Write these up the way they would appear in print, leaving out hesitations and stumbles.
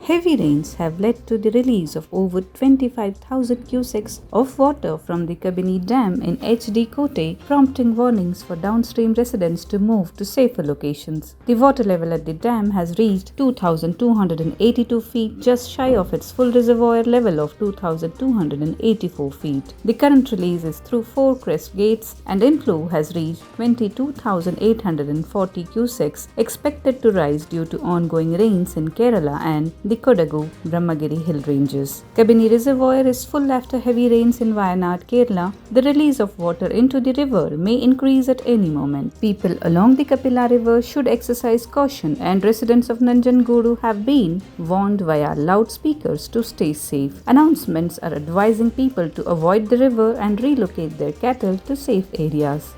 Heavy rains have led to the release of over 25,000 cusecs of water from the Kabini Dam in HD Kote, prompting warnings for downstream residents to move to safer locations. The water level at the dam has reached 2,282 feet, just shy of its full reservoir level of 2,284 feet. The current release is through 4 crest gates, and inflow has reached 22,840 cusecs, expected to rise due to ongoing rains in Kerala and the Kodagu Brahmagiri Hill ranges. Kabini Reservoir is full after heavy rains in Wayanad, Kerala. The release of water into the river may increase at any moment. People along the Kapila River should exercise caution, and residents of Nanjangudu have been warned via loudspeakers to stay safe. Announcements are advising people to avoid the river and relocate their cattle to safe areas.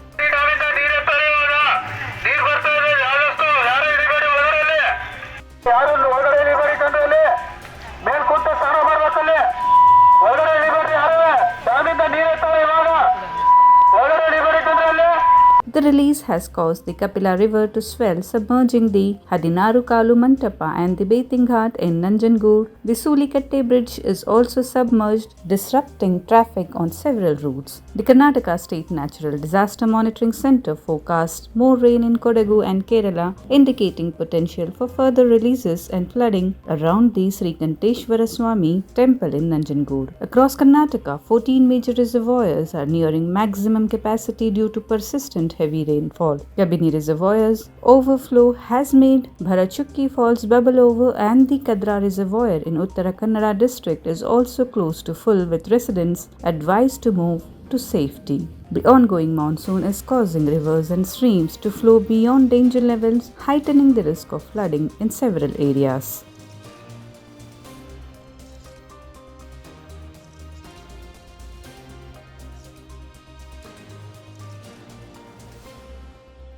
The release has caused the Kapila River to swell, submerging the Hadinaru Kalu Mantapa and the bathing ghat in Nanjangudu. The Sulikatte Bridge is also submerged, disrupting traffic on several routes. The Karnataka State Natural Disaster Monitoring Centre forecast more rain in Kodagu and Kerala, indicating potential for further releases and flooding around the Sri Kanteshwara Swami temple in Nanjangudu. Across Karnataka, 14 major reservoirs are nearing maximum capacity due to persistent heavy rainfall. Kabini Reservoir's overflow has made Bharachukki Falls bubble over, and the Kadra Reservoir in Uttara Kannada district is also close to full, with residents advised to move to safety. The ongoing monsoon is causing rivers and streams to flow beyond danger levels, heightening the risk of flooding in several areas.